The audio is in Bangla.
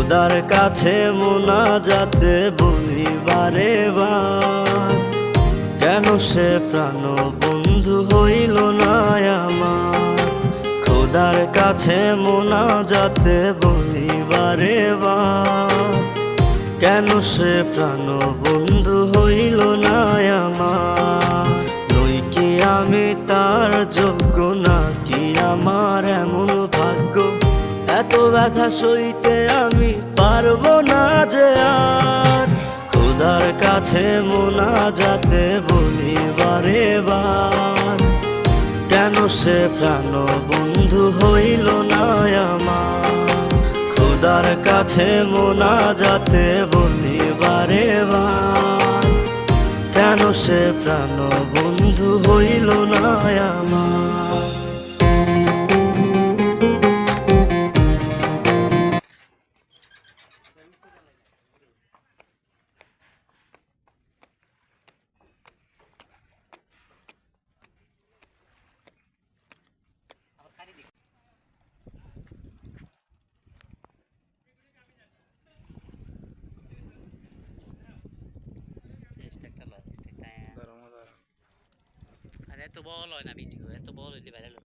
খোদার কাছে মোনাজাতে বলি বারে বার, কেন সে প্রাণ বন্ধু হইল না আমার। খোদার কাছে মোনাজাতে বলি বারে বার, কেন সে প্রাণ বন্ধু হইল না আমার। নই কি আমি তার যোগ্য, নাকি আমার এমন ভাগ্য, এত ব্যথা সইতে আমি পারবো না যে আর। খোদার কাছে মোনাজাতে বলি বারে বার, কেন সে প্রাণ বন্ধু হইল না আমার। খোদার কাছে মোনাজাতে বলি বারে বার, কেন সে প্রাণ বন্ধু হইল না আমার। আর এত বড় হয় না ভিডিও, এত বড় হইলে ভাইরাল